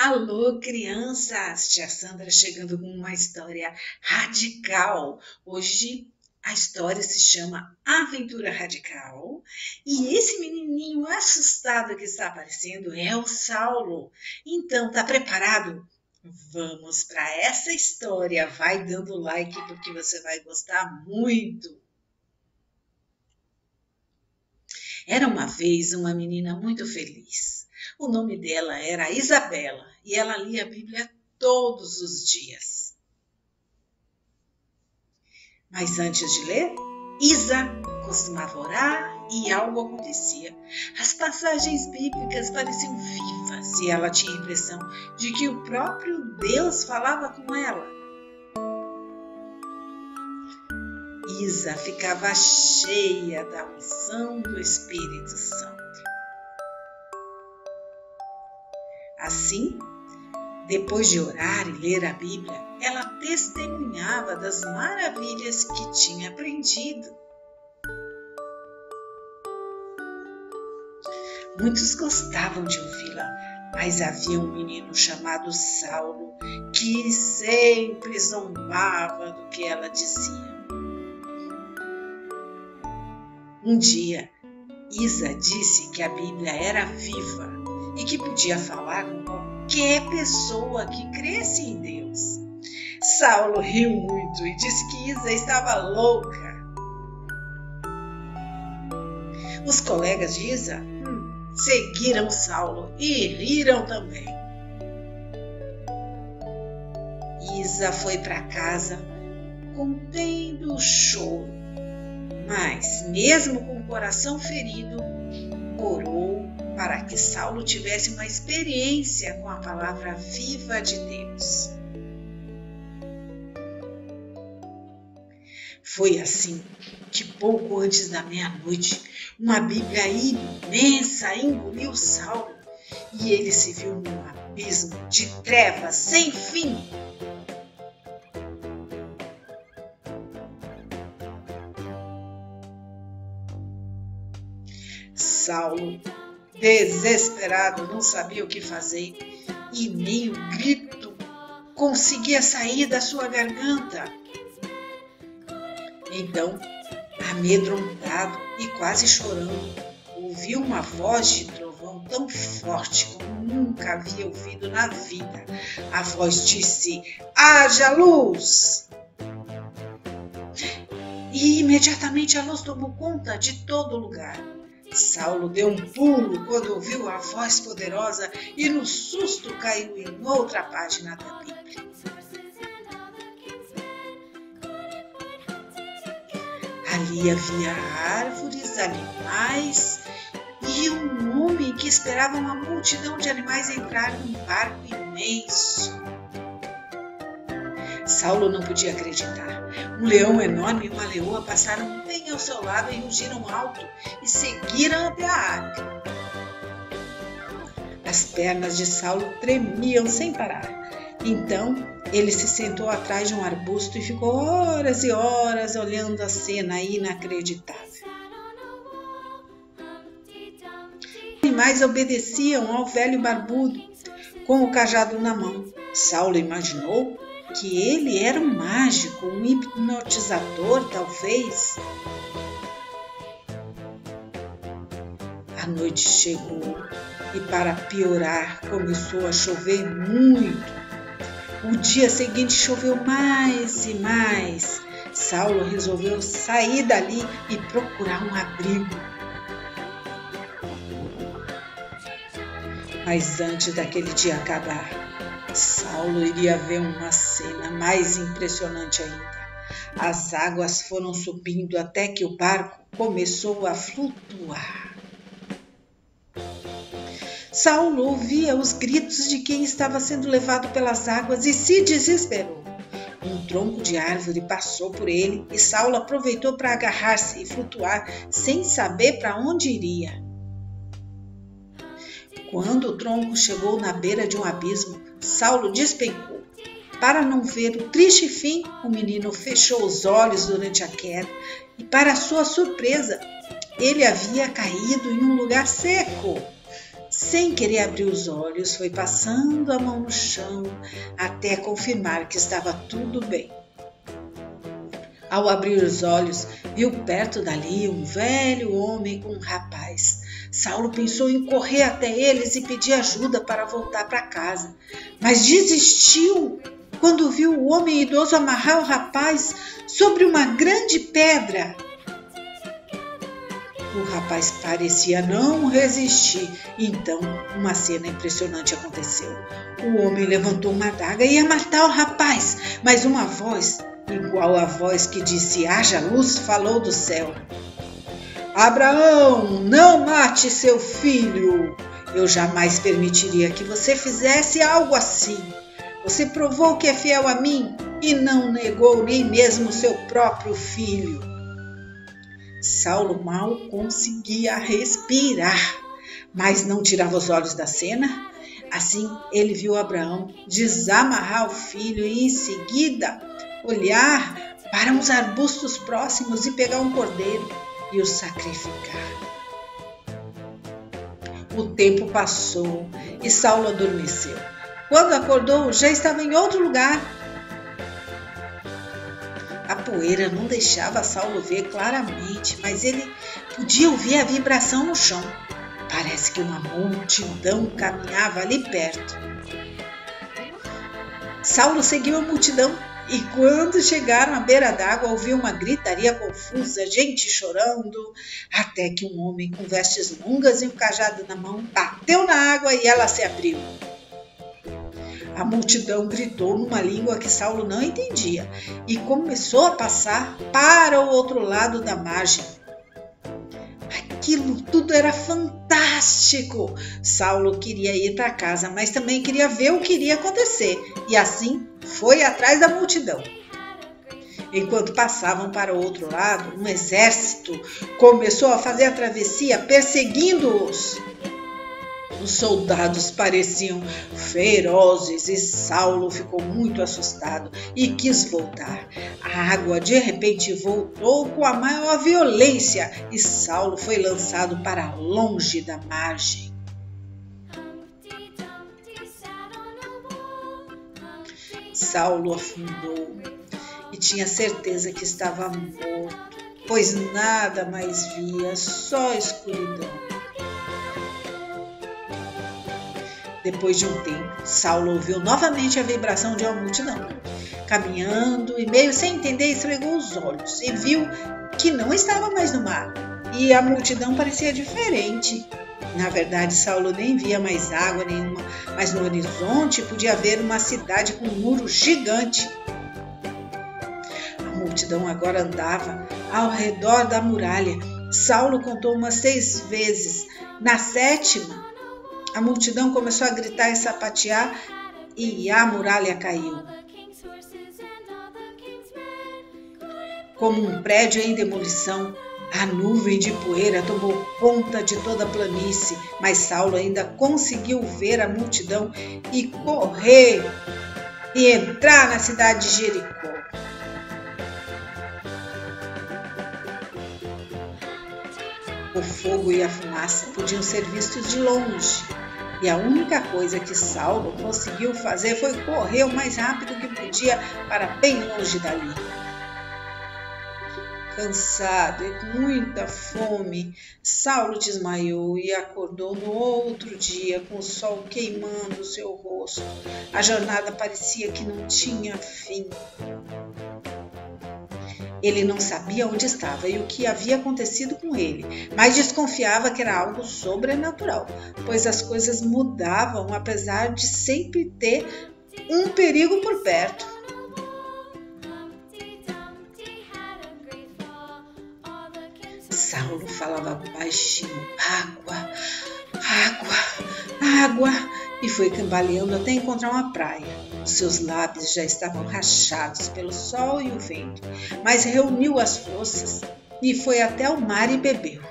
Alô, crianças! Tia Sandra chegando com uma história radical. Hoje a história se chama Aventura Radical e esse menininho assustado que está aparecendo é o Saulo. Então, tá preparado? Vamos para essa história. Vai dando like porque você vai gostar muito. Era uma vez uma menina muito feliz. O nome dela era Isabela e ela lia a Bíblia todos os dias. Mas antes de ler, Isa costumava orar e algo acontecia. As passagens bíblicas pareciam vivas e ela tinha a impressão de que o próprio Deus falava com ela. Isa ficava cheia da unção do Espírito Santo. Assim, depois de orar e ler a Bíblia, ela testemunhava das maravilhas que tinha aprendido. Muitos gostavam de ouvi-la, mas havia um menino chamado Saulo que sempre zombava do que ela dizia. Um dia, Isa disse que a Bíblia era viva e que podia falar com qualquer pessoa que cresce em Deus. Saulo riu muito e disse que Isa estava louca. Os colegas de Isa seguiram Saulo e riram também. Isa foi para casa contendo o choro. Mas, mesmo com o coração ferido, orou para que Saulo tivesse uma experiência com a palavra viva de Deus. Foi assim que, pouco antes da meia-noite, uma Bíblia imensa engoliu Saulo e ele se viu num abismo de trevas sem fim. Saulo, desesperado, não sabia o que fazer e nem o grito conseguia sair da sua garganta. Então, amedrontado e quase chorando, ouviu uma voz de trovão tão forte como nunca havia ouvido na vida. A voz disse: "Haja luz!" E imediatamente a luz tomou conta de todo lugar. Saulo deu um pulo quando ouviu a voz poderosa e no susto caiu em outra página da Bíblia. Ali havia árvores, animais e um homem que esperava uma multidão de animais entrar num barco imenso. Saulo não podia acreditar. Um leão enorme e uma leoa passaram bem ao seu lado e rugiram alto e seguiram até a arca. As pernas de Saulo tremiam sem parar. Então, ele se sentou atrás de um arbusto e ficou horas e horas olhando a cena inacreditável. Os animais obedeciam ao velho barbudo, com o cajado na mão. Saulo imaginou que ele era um mágico, um hipnotizador, talvez. A noite chegou e, para piorar, começou a chover muito. O dia seguinte choveu mais e mais. Saulo resolveu sair dali e procurar um abrigo. Mas antes daquele dia acabar, Saulo iria ver uma cena mais impressionante ainda. As águas foram subindo até que o barco começou a flutuar. Saulo ouvia os gritos de quem estava sendo levado pelas águas e se desesperou. Um tronco de árvore passou por ele e Saulo aproveitou para agarrar-se e flutuar sem saber para onde iria. Quando o tronco chegou na beira de um abismo, Saulo despencou. Para não ver o triste fim, o menino fechou os olhos durante a queda e, para sua surpresa, ele havia caído em um lugar seco. Sem querer abrir os olhos, foi passando a mão no chão até confirmar que estava tudo bem. Ao abrir os olhos, viu perto dali um velho homem com um rapaz. Saulo pensou em correr até eles e pedir ajuda para voltar para casa, mas desistiu quando viu o homem idoso amarrar o rapaz sobre uma grande pedra. O rapaz parecia não resistir, então uma cena impressionante aconteceu. O homem levantou uma adaga e ia matar o rapaz, mas uma voz, igual à voz que disse haja luz, falou do céu. Abraão, não mate seu filho. Eu jamais permitiria que você fizesse algo assim. Você provou que é fiel a mim e não negou nem mesmo seu próprio filho. Saulo mal conseguia respirar, mas não tirava os olhos da cena. Assim, ele viu Abraão desamarrar o filho e, em seguida, olhar para uns arbustos próximos e pegar um cordeiro e o sacrificar. O tempo passou e Saulo adormeceu. Quando acordou, já estava em outro lugar. A poeira não deixava Saulo ver claramente, mas ele podia ouvir a vibração no chão. Parece que uma multidão caminhava ali perto. Saulo seguiu a multidão e quando chegaram à beira d'água, ouviu uma gritaria confusa, gente chorando, até que um homem com vestes longas e um cajado na mão bateu na água e ela se abriu. A multidão gritou numa língua que Saulo não entendia e começou a passar para o outro lado da margem. Aquilo tudo era fantástico! Saulo queria ir para casa, mas também queria ver o que iria acontecer e assim foi atrás da multidão. Enquanto passavam para o outro lado, um exército começou a fazer a travessia perseguindo-os. Os soldados pareciam ferozes e Saulo ficou muito assustado e quis voltar. A água de repente voltou com a maior violência e Saulo foi lançado para longe da margem. Saulo afundou e tinha certeza que estava morto, pois nada mais via, só escuridão. Depois de um tempo, Saulo ouviu novamente a vibração de uma multidão. Caminhando e meio sem entender, esfregou os olhos e viu que não estava mais no mar. E a multidão parecia diferente. Na verdade, Saulo nem via mais água nenhuma, mas no horizonte podia ver uma cidade com um muro gigante. A multidão agora andava ao redor da muralha. Saulo contou umas 6 vezes. Na 7ª, a multidão começou a gritar e sapatear e a muralha caiu. Como um prédio em demolição, a nuvem de poeira tomou conta de toda a planície, mas Saulo ainda conseguiu ver a multidão e correr e entrar na cidade de Jericó. O fogo e a fumaça podiam ser vistos de longe. E a única coisa que Saulo conseguiu fazer foi correr o mais rápido que podia para bem longe dali. Cansado e com muita fome, Saulo desmaiou e acordou no outro dia com o sol queimando seu rosto. A jornada parecia que não tinha fim. Ele não sabia onde estava e o que havia acontecido com ele, mas desconfiava que era algo sobrenatural, pois as coisas mudavam apesar de sempre ter um perigo por perto. Saulo falava baixinho, água, água, água, e foi cambaleando até encontrar uma praia. Os seus lábios já estavam rachados pelo sol e o vento, mas reuniu as forças e foi até o mar e bebeu.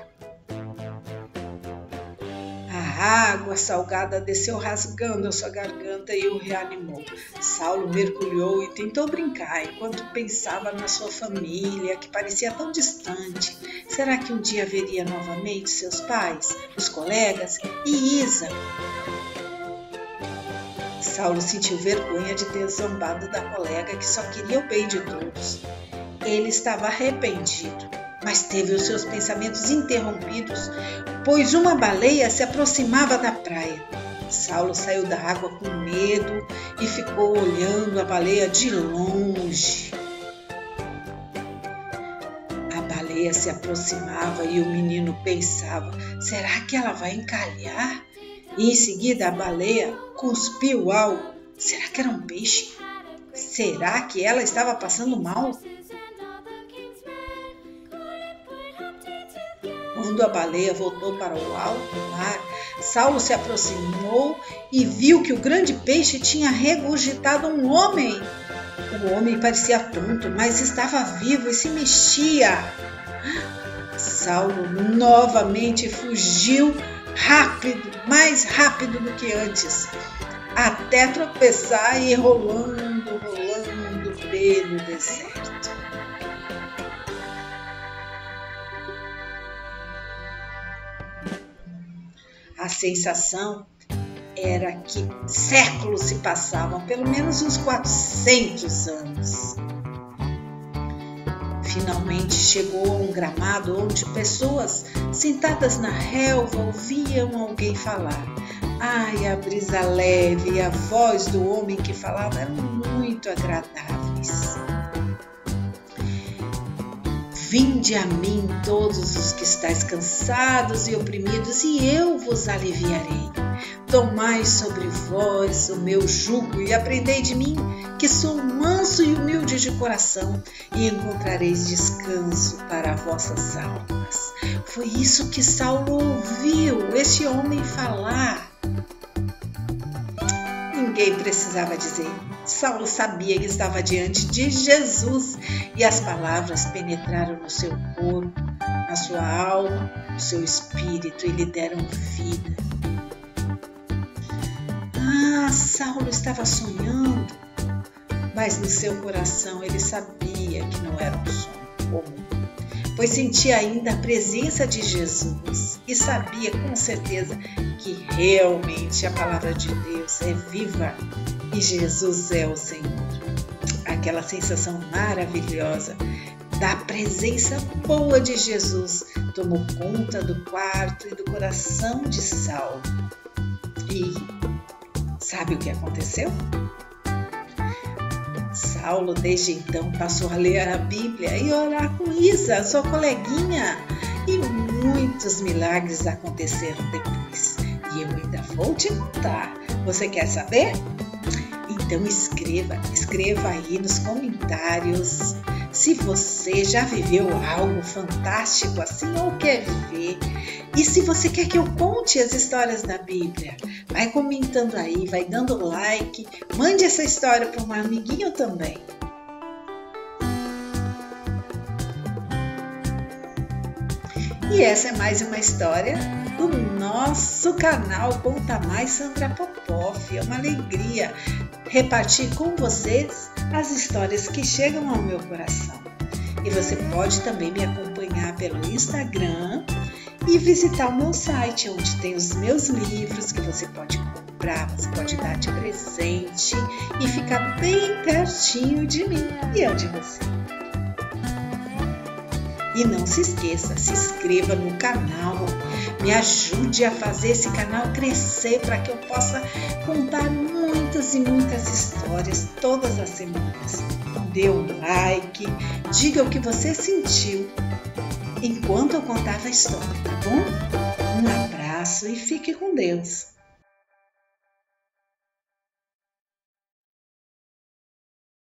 A A água salgada desceu rasgando a sua garganta e o reanimou. Saulo mergulhou e tentou brincar enquanto pensava na sua família, que parecia tão distante. Será que um dia veria novamente seus pais, os colegas e Isa? Saulo sentiu vergonha de ter zombado da colega que só queria o bem de todos. Ele estava arrependido, mas teve os seus pensamentos interrompidos, pois uma baleia se aproximava da praia. Saulo saiu da água com medo e ficou olhando a baleia de longe. A baleia se aproximava e o menino pensava: será que ela vai encalhar? E em seguida a baleia cuspiu algo. Será que era um peixe? Será que ela estava passando mal? Quando a baleia voltou para o alto mar, Saulo se aproximou e viu que o grande peixe tinha regurgitado um homem. O homem parecia tonto, mas estava vivo e se mexia. Saulo novamente fugiu rápido, mais rápido do que antes, até tropeçar e ir rolando pelo deserto. A sensação era que séculos se passavam, pelo menos uns 400 anos. Finalmente chegou a um gramado onde pessoas sentadas na relva ouviam alguém falar. Ai, a brisa leve e a voz do homem que falava eram muito agradáveis. Vinde a mim todos os que estáis cansados e oprimidos, e eu vos aliviarei. Tomai sobre vós o meu jugo e aprendei de mim, que sou manso e humilde de coração, e encontrareis descanso para vossas almas. Foi isso que Saulo ouviu este homem falar. Ninguém precisava dizer. Saulo sabia que estava diante de Jesus e as palavras penetraram no seu corpo, na sua alma, no seu espírito e lhe deram vida. Saulo estava sonhando, mas no seu coração ele sabia que não era um sonho comum, pois sentia ainda a presença de Jesus e sabia com certeza que realmente a palavra de Deus é viva e Jesus é o Senhor. Aquela sensação maravilhosa da presença boa de Jesus tomou conta do quarto e do coração de Saulo. E sabe o que aconteceu? Saulo, desde então, passou a ler a Bíblia e orar com Isa, sua coleguinha. E muitos milagres aconteceram depois. E eu ainda vou te contar. Você quer saber? Então escreva aí nos comentários se você já viveu algo fantástico assim ou quer viver. E se você quer que eu conte as histórias da Bíblia, vai comentando aí, vai dando like, mande essa história para um amiguinho também. E essa é mais uma história do nosso canal Conta Mais Sandra Popoff. É uma alegria repartir com vocês as histórias que chegam ao meu coração. E você pode também me acompanhar pelo Instagram e visitar o meu site, onde tem os meus livros que você pode comprar, você pode dar de presente e ficar bem pertinho de mim e eu de você. E não se esqueça, se inscreva no canal, me ajude a fazer esse canal crescer para que eu possa contar muitas e muitas histórias todas as semanas. Dê um like, diga o que você sentiu enquanto eu contava a história, tá bom? Um abraço e fique com Deus!